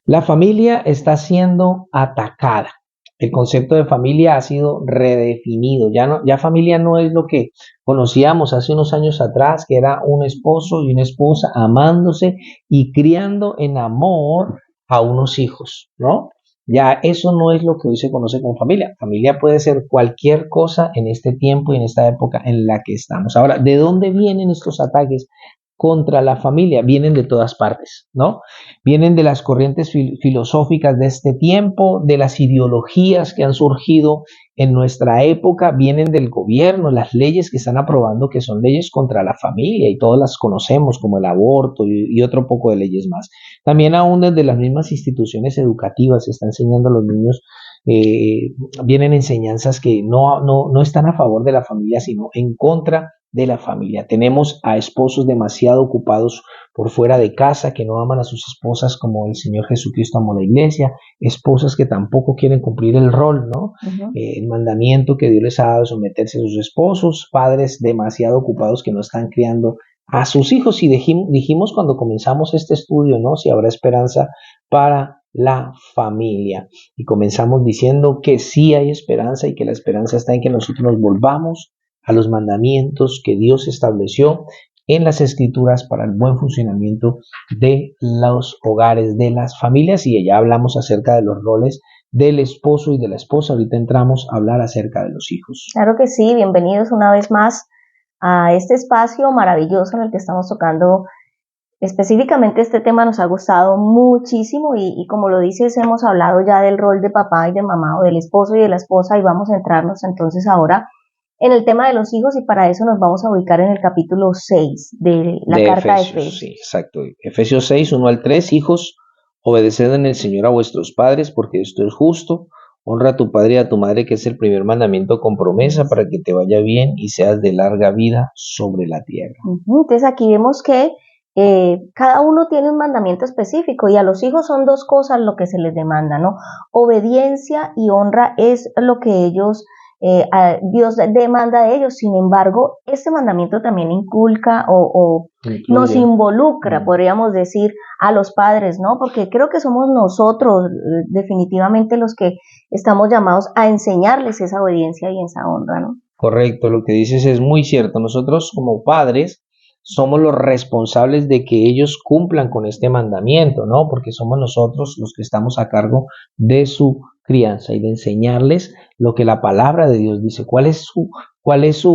La familia está siendo atacada. El concepto de familia ha sido redefinido. Ya familia no es lo que conocíamos hace unos años atrás, que era un esposo y una esposa amándose y criando en amor a unos hijos, ¿no? Ya eso no es lo que hoy se conoce como familia. Familia puede ser cualquier cosa en este tiempo y en esta época en la que estamos. Ahora, ¿de dónde vienen estos ataques contra la familia? Vienen de todas partes, ¿no? Vienen de las corrientes filosóficas de este tiempo, de las ideologías que han surgido en nuestra época, vienen del gobierno, las leyes que están aprobando, que son leyes contra la familia y todas las conocemos, como el aborto y otro poco de leyes más. También aún desde las mismas instituciones educativas se está enseñando a los niños, eh, vienen enseñanzas que no están a favor de la familia, sino en contra de la familia. Tenemos a esposos demasiado ocupados por fuera de casa, que no aman a sus esposas como el Señor Jesucristo amó la iglesia, esposas que tampoco quieren cumplir el rol, ¿no? El mandamiento que Dios les ha dado de someterse a sus esposos, padres demasiado ocupados que no están criando a sus hijos. Y dijimos cuando comenzamos este estudio, ¿no? Si habrá esperanza para la familia. Y comenzamos diciendo que sí hay esperanza y que la esperanza está en que nosotros nos volvamos a los mandamientos que Dios estableció en las escrituras para el buen funcionamiento de los hogares, de las familias, y ya hablamos acerca de los roles del esposo y de la esposa. Ahorita entramos a hablar acerca de los hijos. Claro que sí, bienvenidos una vez más a este espacio maravilloso en el que estamos tocando específicamente este tema. Nos ha gustado muchísimo y como lo dices, hemos hablado ya del rol de papá y de mamá o del esposo y de la esposa, y vamos a entrarnos entonces ahora en el tema de los hijos, y para eso nos vamos a ubicar en el capítulo 6 de la carta de Efesios. Sí, exacto. Efesios 6, 1 al 3, hijos, obedeced en el Señor a vuestros padres, porque esto es justo. Honra a tu padre y a tu madre, que es el primer mandamiento con promesa, para que te vaya bien y seas de larga vida sobre la tierra. Entonces aquí vemos que cada uno tiene un mandamiento específico, y a los hijos son dos cosas lo que se les demanda, ¿no? Obediencia y honra es lo que ellos, Dios demanda de ellos. Sin embargo, este mandamiento también inculca o nos involucra, podríamos decir, a los padres, ¿no? Porque creo que somos nosotros definitivamente los que estamos llamados a enseñarles esa obediencia y esa honra, ¿no? Correcto, lo que dices es muy cierto. Nosotros como padres somos los responsables de que ellos cumplan con este mandamiento, ¿no? Porque somos nosotros los que estamos a cargo de su crianza y de enseñarles lo que la palabra de Dios dice,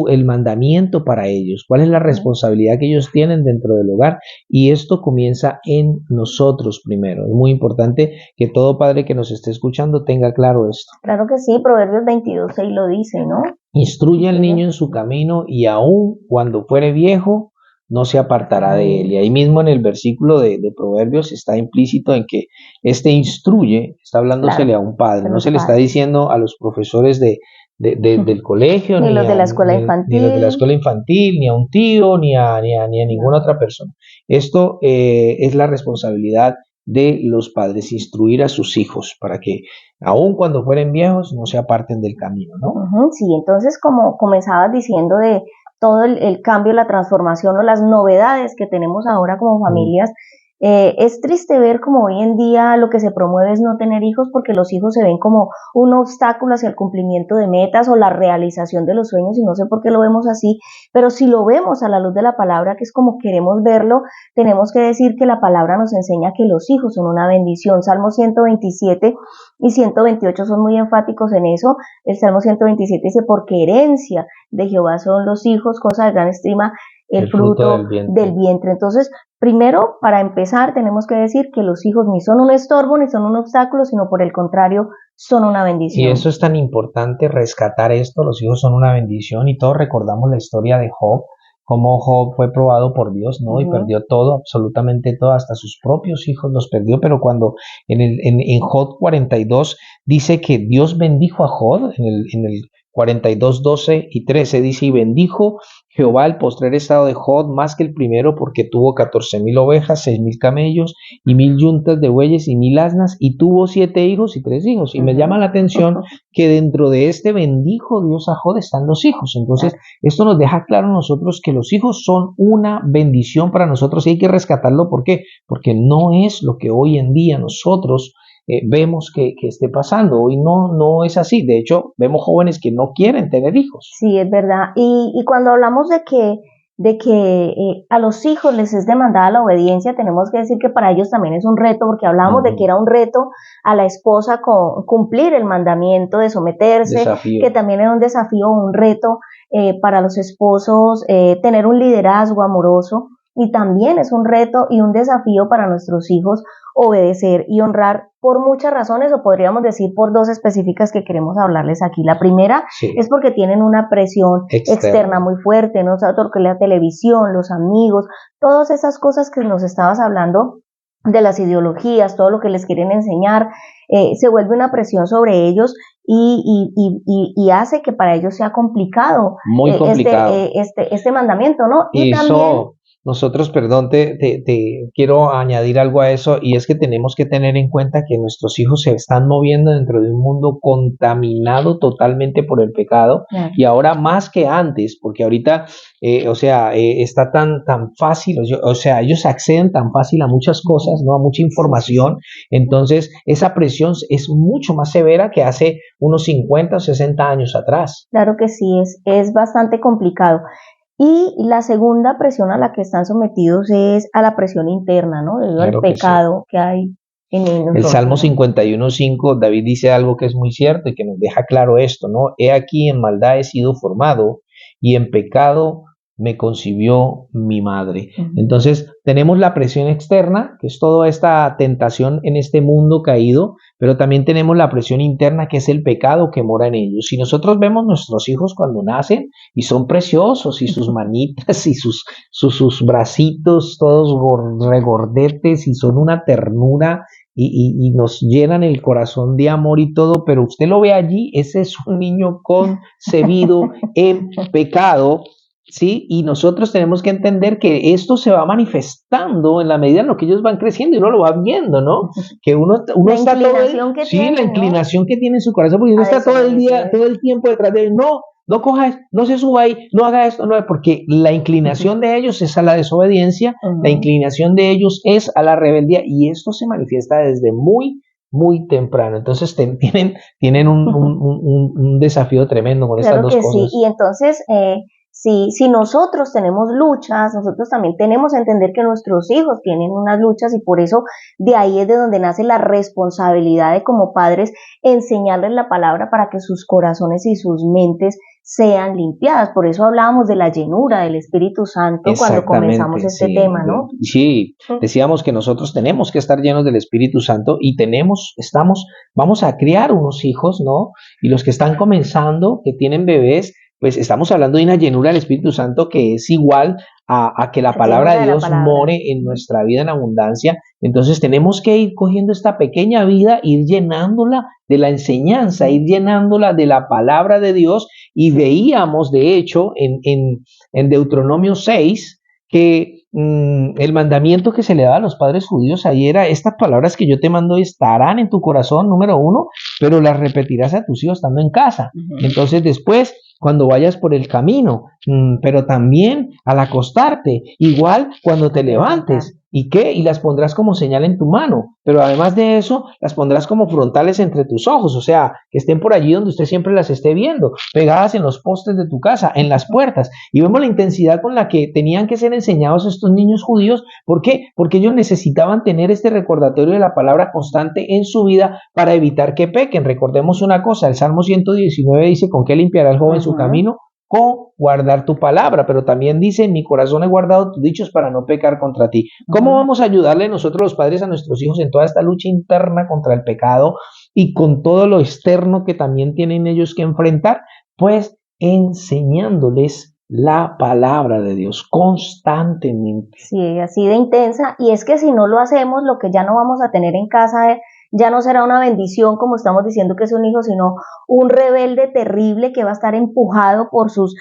el mandamiento para ellos, cuál es la responsabilidad que ellos tienen dentro del hogar, y esto comienza en nosotros primero. Es muy importante que todo padre que nos esté escuchando tenga claro esto. Claro que sí, Proverbios 22:6 lo dice, ¿no? Instruye al niño en su camino, y aun cuando fuere viejo, no se apartará de él. Y ahí mismo en el versículo de Proverbios está implícito en que este instruye, está hablándosele a un padre, no se le está diciendo a los profesores del colegio, ni los de la escuela infantil, ni los de la escuela infantil, ni a un tío, ni a ninguna otra persona. Esto es la responsabilidad de los padres, instruir a sus hijos para que aun cuando fueren viejos no se aparten del camino, ¿no? Sí, entonces, como comenzabas diciendo de todo el cambio, la transformación o las novedades que tenemos ahora como familias, es triste ver como hoy en día lo que se promueve es no tener hijos, porque los hijos se ven como un obstáculo hacia el cumplimiento de metas o la realización de los sueños, y no sé por qué lo vemos así, pero si lo vemos a la luz de la palabra, que es como queremos verlo, tenemos que decir que la palabra nos enseña que los hijos son una bendición. Salmo 127 y 128 son muy enfáticos en eso. El Salmo 127 dice: porque herencia de Jehová son los hijos, cosa de gran estima el fruto del vientre. Entonces, primero, para empezar, tenemos que decir que los hijos ni son un estorbo ni son un obstáculo, sino por el contrario, son una bendición. Y eso es tan importante, rescatar esto. Los hijos son una bendición, y todos recordamos la historia de Job, cómo Job fue probado por Dios, ¿no? Y perdió todo, absolutamente todo, hasta sus propios hijos los perdió. Pero cuando en Job 42 dice que Dios bendijo a Job, en el 42, 12 y 13 dice, y bendijo Jehová el postrer estado de Jod más que el primero, porque tuvo 14,000 ovejas, 6,000 camellos, y 1,000 yuntas de bueyes, y 1,000 asnas, y tuvo 7 hijos y 3 hijos. Y me llama la atención que dentro de este bendijo Dios a Jod están los hijos. Entonces, esto nos deja claro a nosotros que los hijos son una bendición para nosotros y hay que rescatarlo. ¿Por qué? Porque no es lo que hoy en día nosotros vemos que esté pasando. Hoy no es así. De hecho, vemos jóvenes que no quieren tener hijos. Sí, es verdad. Y cuando hablamos de que a los hijos les es demandada la obediencia, tenemos que decir que para ellos también es un reto, porque hablábamos de que era un reto a la esposa cumplir el mandamiento de someterse, Desafío. que también era un desafío, un reto para los esposos tener un liderazgo amoroso, y también es un reto y un desafío para nuestros hijos obedecer y honrar por muchas razones, o podríamos decir por dos específicas que queremos hablarles aquí. La primera es porque tienen una presión externa muy fuerte, ¿no? O sea, porque la televisión, los amigos, todas esas cosas que nos estabas hablando de las ideologías, todo lo que les quieren enseñar, se vuelve una presión sobre ellos y hace que para ellos sea complicado, muy complicado. Este mandamiento, ¿no? Y también nosotros, perdón, te quiero añadir algo a eso, y es que tenemos que tener en cuenta que nuestros hijos se están moviendo dentro de un mundo contaminado totalmente por el pecado, y ahora más que antes, porque ahorita, está tan fácil, ellos acceden tan fácil a muchas cosas, ¿no? A mucha información, entonces esa presión es mucho más severa que hace unos 50 o 60 años atrás. Claro que sí, es bastante complicado. Y la segunda presión a la que están sometidos es a la presión interna, ¿no? Debido al pecado que hay en nosotros. El Salmo 51:5, David dice algo que es muy cierto y que nos deja claro esto, ¿no? He aquí en maldad he sido formado y en pecado me concibió mi madre. Entonces, tenemos la presión externa, que es toda esta tentación en este mundo caído, pero también tenemos la presión interna, que es el pecado que mora en ellos. Si nosotros vemos nuestros hijos cuando nacen, y son preciosos, y sus manitas, y sus bracitos, todos regordetes, y son una ternura, y nos llenan el corazón de amor y todo, pero usted lo ve allí, ese es un niño concebido en pecado, ¿sí? Y nosotros tenemos que entender que esto se va manifestando en la medida en lo que ellos van creciendo y uno lo va viendo, ¿no? Que uno está todo la inclinación que tiene en su corazón, porque uno está todo el tiempo detrás de él. No coja, no se suba ahí, no haga esto, no, porque la inclinación de ellos es a la desobediencia, la inclinación de ellos es a la rebeldía, y esto se manifiesta desde muy temprano. Entonces tienen un desafío tremendo con estas dos cosas. Sí, y entonces si nosotros tenemos luchas, nosotros también tenemos que entender que nuestros hijos tienen unas luchas, y por eso de ahí es de donde nace la responsabilidad de como padres enseñarles la palabra para que sus corazones y sus mentes sean limpiadas. Por eso hablábamos de la llenura del Espíritu Santo cuando comenzamos este tema, ¿no? Sí, decíamos que nosotros tenemos que estar llenos del Espíritu Santo y vamos a criar unos hijos, ¿no? Y los que están comenzando, que tienen bebés, pues estamos hablando de una llenura del Espíritu Santo que es igual a que la palabra de Dios more en nuestra vida en abundancia. Entonces tenemos que ir cogiendo esta pequeña vida, ir llenándola de la enseñanza, ir llenándola de la palabra de Dios. Y veíamos, de hecho, en Deuteronomio 6, que el mandamiento que se le daba a los padres judíos ahí era: estas palabras que yo te mando estarán en tu corazón, número 1, pero las repetirás a tus hijos estando en casa. Entonces después, cuando vayas por el camino, pero también al acostarte, igual cuando te levantes. ¿Y qué? Y las pondrás como señal en tu mano, pero además de eso, las pondrás como frontales entre tus ojos, o sea, que estén por allí donde usted siempre las esté viendo, pegadas en los postes de tu casa, en las puertas. Y vemos la intensidad con la que tenían que ser enseñados estos niños judíos. ¿Por qué? Porque ellos necesitaban tener este recordatorio de la palabra constante en su vida para evitar que pequen. Recordemos una cosa, el Salmo 119 dice: ¿con qué limpiará el joven su camino? Con guardar tu palabra. Pero también dice: en mi corazón he guardado tus dichos para no pecar contra ti. ¿Cómo vamos a ayudarle nosotros los padres a nuestros hijos en toda esta lucha interna contra el pecado y con todo lo externo que también tienen ellos que enfrentar? Pues enseñándoles la palabra de Dios constantemente. Sí, así de intensa. Y es que si no lo hacemos, lo que ya no vamos a tener en casa ya no será una bendición como estamos diciendo que es un hijo, sino un rebelde terrible que va a estar empujado por sus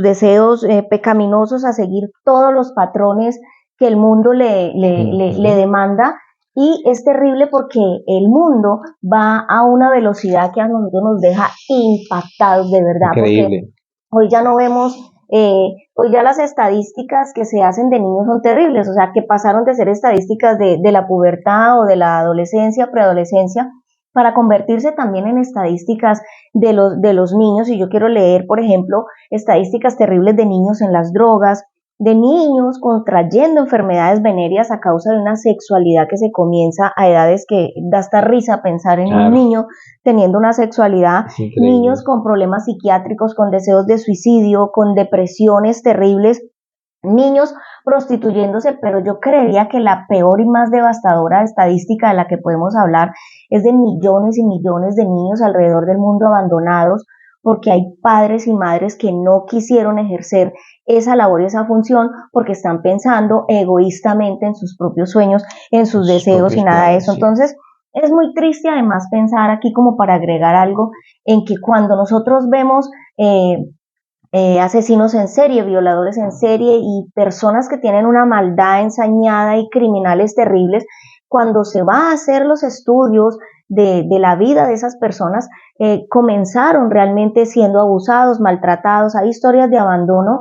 deseos pecaminosos a seguir todos los patrones que el mundo le demanda. Y es terrible porque el mundo va a una velocidad que a nosotros nos deja impactados de verdad. Increíble. Porque hoy ya no vemos, hoy ya las estadísticas que se hacen de niños son terribles, o sea, que pasaron de ser estadísticas de la pubertad o de la adolescencia, preadolescencia, para convertirse también en estadísticas de los niños. Y yo quiero leer, por ejemplo, estadísticas terribles de niños en las drogas, de niños contrayendo enfermedades venéreas a causa de una sexualidad que se comienza a edades que da hasta risa pensar en un niño teniendo una sexualidad, niños con problemas psiquiátricos, con deseos de suicidio, con depresiones terribles, niños prostituyéndose, pero yo creería que la peor y más devastadora estadística de la que podemos hablar es de millones y millones de niños alrededor del mundo abandonados, porque hay padres y madres que no quisieron ejercer esa labor y esa función porque están pensando egoístamente en sus propios sueños, en sus deseos y nada de eso. Entonces, es muy triste además pensar aquí, como para agregar algo, en que cuando nosotros vemos asesinos en serie, violadores en serie y personas que tienen una maldad ensañada y criminales terribles, cuando se va a hacer los estudios de la vida de esas personas, comenzaron realmente siendo abusados, maltratados. Hay historias de abandono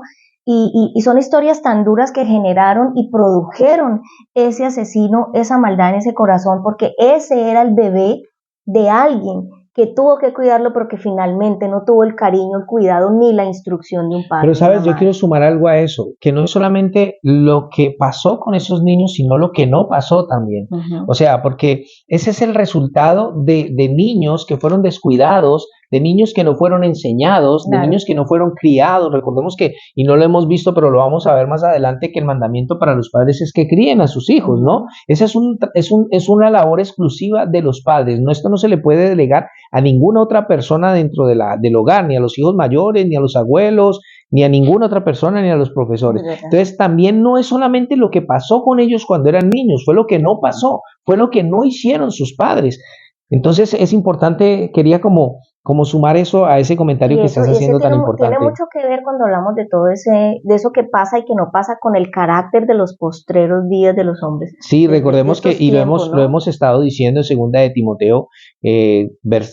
y son historias tan duras que generaron y produjeron ese asesino, esa maldad en ese corazón, porque ese era el bebé de alguien que tuvo que cuidarlo, pero que finalmente no tuvo el cariño, el cuidado ni la instrucción de un padre. Pero sabes, yo quiero sumar algo a eso, que no es solamente lo que pasó con esos niños, sino lo que no pasó también. O sea, porque ese es el resultado de niños que fueron descuidados, de niños que no fueron enseñados, de niños que no fueron criados. Recordemos que, y no lo hemos visto, pero lo vamos a ver más adelante, que el mandamiento para los padres es que críen a sus hijos, ¿no? Esa es una labor exclusiva de los padres, ¿no? Esto no se le puede delegar a ninguna otra persona dentro del hogar, ni a los hijos mayores, ni a los abuelos, ni a ninguna otra persona, ni a los profesores. Entonces, también no es solamente lo que pasó con ellos cuando eran niños, fue lo que no pasó, fue lo que no hicieron sus padres. Entonces, es importante, quería como sumar eso a ese comentario que estás haciendo tan importante. Tiene mucho que ver cuando hablamos de todo de eso que pasa y que no pasa con el carácter de los postreros días de los hombres. Sí, recordemos que, y lo hemos estado diciendo en segunda de Timoteo,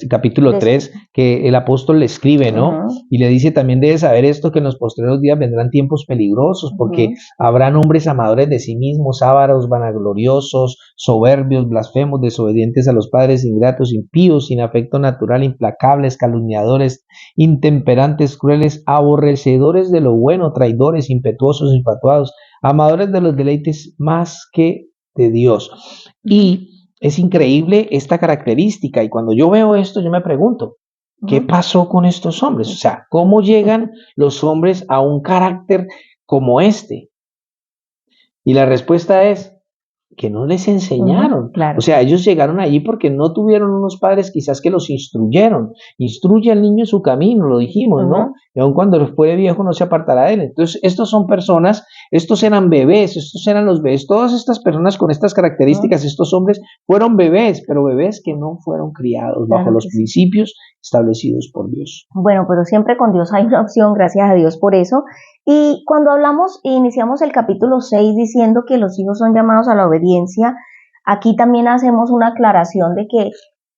capítulo 3, que el apóstol le escribe, ¿no? Y le dice: también debes saber esto, que en los postreros días vendrán tiempos peligrosos, porque habrán hombres amadores de sí mismos, ávaros, vanagloriosos, soberbios, blasfemos, desobedientes a los padres, ingratos, impíos, sin afecto natural, implacables, calumniadores, intemperantes, crueles, aborrecedores de lo bueno, traidores, impetuosos, infatuados, amadores de los deleites más que de Dios. Y es increíble esta característica, y cuando yo veo esto, yo me pregunto, ¿qué pasó con estos hombres? O sea, ¿cómo llegan los hombres a un carácter como este? Y la respuesta es que no les enseñaron. Claro. O sea, ellos llegaron allí porque no tuvieron unos padres quizás que los instruyeron. Instruye al niño en su camino, lo dijimos, ¿no? Y aun cuando fuere viejo no se apartará de él. Entonces, estos son personas, estos eran bebés, estos eran los bebés. Todas estas personas con estas características, estos hombres fueron bebés, pero bebés que no fueron criados bajo los principios establecidos por Dios. Bueno, pero siempre con Dios hay una opción, gracias a Dios por eso. Y cuando hablamos, iniciamos el capítulo 6 diciendo que los hijos son llamados a la obediencia, aquí también hacemos una aclaración de que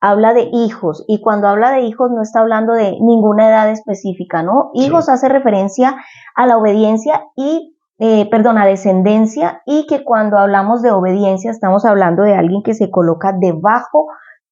habla de hijos, y cuando habla de hijos no está hablando de ninguna edad específica, ¿no? Hijos hace referencia a la obediencia y, a descendencia, y que cuando hablamos de obediencia estamos hablando de alguien que se coloca debajo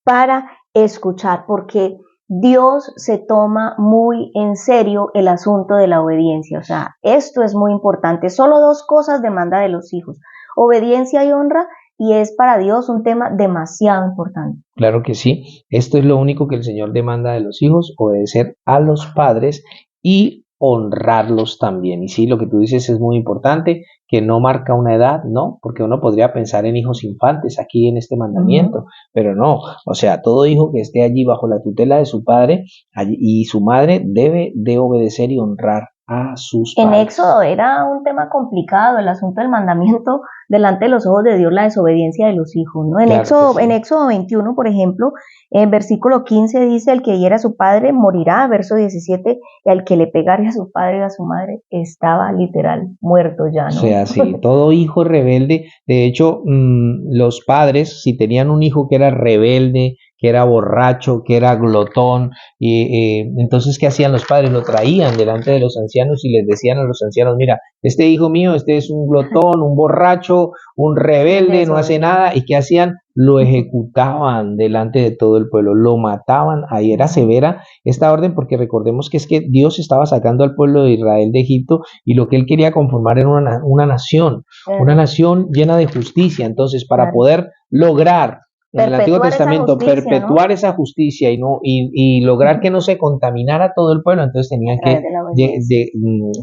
para escuchar, porque Dios se toma muy en serio el asunto de la obediencia. O sea, esto es muy importante. Solo dos cosas demanda de los hijos: obediencia y honra, y es para Dios un tema demasiado importante. Claro que sí. Esto es lo único que el Señor demanda de los hijos: obedecer a los padres y honrarlos también. Y sí, lo que tú dices es muy importante, que no marca una edad, ¿no? Porque uno podría pensar en hijos infantes aquí en este mandamiento, pero no. O sea, todo hijo que esté allí bajo la tutela de su padre y su madre debe de obedecer y honrar a sus En padres. Éxodo era un tema complicado, el asunto del mandamiento delante de los ojos de Dios, la desobediencia de los hijos, ¿no? Claro que En sí. Éxodo 21, por ejemplo, en versículo 15 dice, el que hiera a su padre morirá, verso 17, y al que le pegare a su padre y a su madre estaba literal muerto ya, O ¿no? sea, sí, todo hijo rebelde, de hecho, los padres, si tenían un hijo que era rebelde, que era borracho, que era glotón, y entonces, ¿qué hacían los padres? Lo traían delante de los ancianos y les decían a los ancianos, mira, este hijo mío, este es un glotón, un borracho, un rebelde, no hace Desobediente. nada, ¿y qué hacían? Lo ejecutaban delante de todo el pueblo, lo mataban, ahí era severa esta orden, porque recordemos que es que Dios estaba sacando al pueblo de Israel de Egipto, y lo que él quería conformar era una Ajá, nación llena de justicia. Entonces, para claro. poder lograr en el Antiguo Perpetuar esa Testamento justicia, ¿no? perpetuar esa justicia y lograr que no se contaminara todo el pueblo, entonces A través de la obediencia.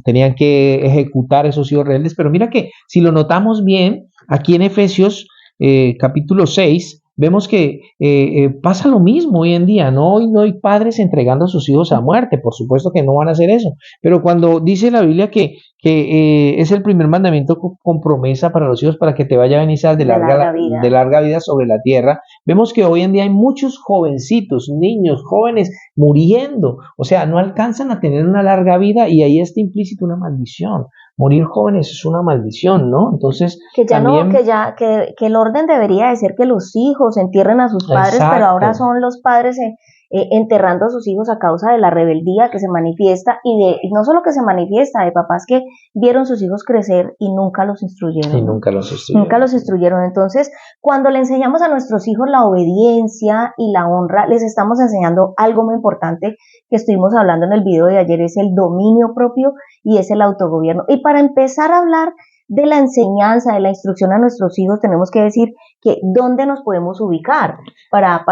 tenían que ejecutar esos hijos rebeldes. Pero mira que si lo notamos bien, aquí en Efesios capítulo 6 vemos que pasa lo mismo hoy en día. No hay padres entregando a sus hijos a muerte, por supuesto que no van a hacer eso. Pero cuando dice la Biblia que es el primer mandamiento con promesa para los hijos, para que te vaya a venir De larga de vida. larga vida sobre la tierra, vemos que hoy en día hay muchos jovencitos, niños, jóvenes muriendo. O sea, no alcanzan a tener una larga vida, y ahí está implícito una maldición. Morir jóvenes es una maldición, ¿no? Entonces, Que ya no, también, que el orden debería de ser que los hijos entierren a sus padres, pero ahora exacto. son los padres enterrando a sus hijos a causa de la rebeldía que se manifiesta y no solo que se manifiesta, de papás que vieron sus hijos crecer y nunca los Y instruyeron, ¿no? nunca los Nunca estudiaron. los instruyeron. Entonces, cuando le enseñamos a nuestros hijos la obediencia y la honra, les estamos enseñando algo muy importante que estuvimos hablando en el video de ayer, es el dominio propio y es el autogobierno. Y para empezar a hablar de la enseñanza, de la instrucción a nuestros hijos, tenemos que decir que dónde nos podemos ubicar para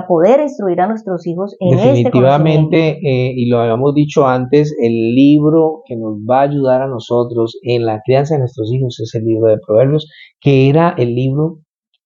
poder instruir a nuestros hijos en este conocimiento. Definitivamente, y lo habíamos dicho antes, el libro que nos va a ayudar a nosotros en la crianza de nuestros hijos es el libro de Proverbios, que era el libro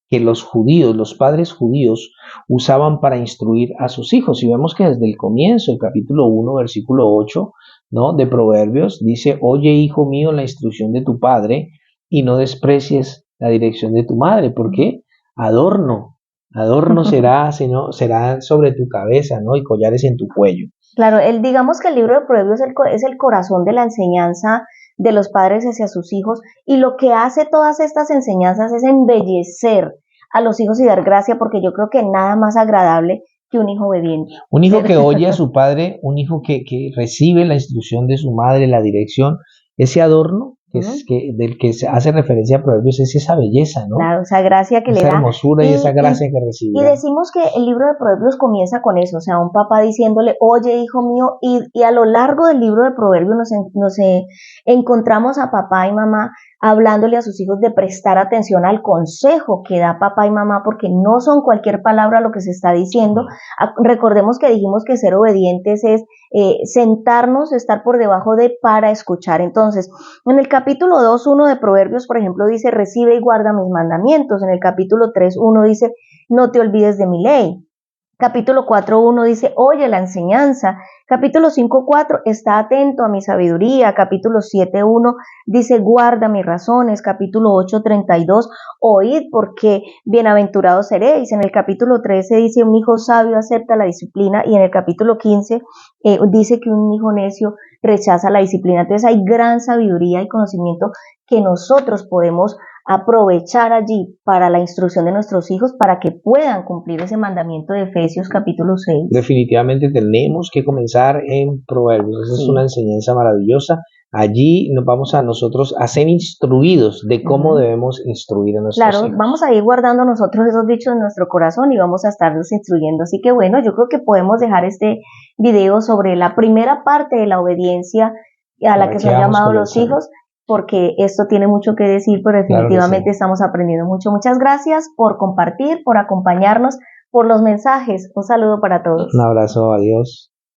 que los judíos, los padres judíos, usaban para instruir a sus hijos. Y vemos que desde el comienzo, el capítulo 1, versículo 8, ¿no? De Proverbios, dice, oye, hijo mío, la instrucción de tu padre y no desprecies la dirección de tu madre. ¿Por qué? Adorno, adorno será, sino, será sobre tu cabeza, ¿no? Y collares en tu cuello. Claro, digamos que el libro de Proverbios es el corazón de la enseñanza de los padres hacia sus hijos y lo que hace todas estas enseñanzas es embellecer a los hijos y dar gracia porque yo creo que nada más agradable que un hijo obediente. Un hijo que ¿Cierto? oye a su padre, un hijo que recibe la instrucción de su madre, la dirección, ese adorno del que se hace referencia a Proverbios es esa belleza, ¿no? Claro, esa gracia que le Esa da. hermosura y esa gracia que Y recibirán. decimos que el libro de Proverbios comienza con eso, o sea, un papá diciéndole, oye, hijo mío, y a lo largo del libro de Proverbios encontramos a papá y mamá hablándole a sus hijos de prestar atención al consejo que da papá y mamá, porque no son cualquier palabra lo que se está diciendo. Recordemos que dijimos que ser obedientes es sentarnos, estar por debajo de para escuchar. Entonces, en el capítulo 2:1 de Proverbios, por ejemplo, dice, recibe y guarda mis mandamientos. En el capítulo 3:1 dice, no te olvides de mi ley. Capítulo 4:1 dice, oye la enseñanza. Capítulo 5:4, está atento a mi sabiduría. Capítulo 7:1 dice, guarda mis razones. Capítulo 8:32, oíd porque bienaventurados seréis. En el capítulo 13 dice, un hijo sabio acepta la disciplina. Y en el capítulo 15 dice que un hijo necio rechaza la disciplina. Entonces hay gran sabiduría y conocimiento que nosotros podemos aprovechar allí para la instrucción de nuestros hijos para que puedan cumplir ese mandamiento de Efesios capítulo 6. Definitivamente tenemos que comenzar en Proverbios. Esa es una Sí. enseñanza maravillosa. Allí nos vamos a nosotros a ser instruidos de cómo debemos instruir a nuestros Claro, vamos hijos. a ir guardando nosotros esos dichos en nuestro corazón y vamos a estarnos instruyendo. Así que bueno, yo creo que podemos dejar este video sobre la primera parte de la obediencia a la Para que que son vamos llamados los comenzando. hijos, porque esto tiene mucho que decir, pero Claro que sí. definitivamente estamos aprendiendo mucho. Muchas gracias por compartir, por acompañarnos, por los mensajes. Un saludo para todos. Un abrazo, adiós.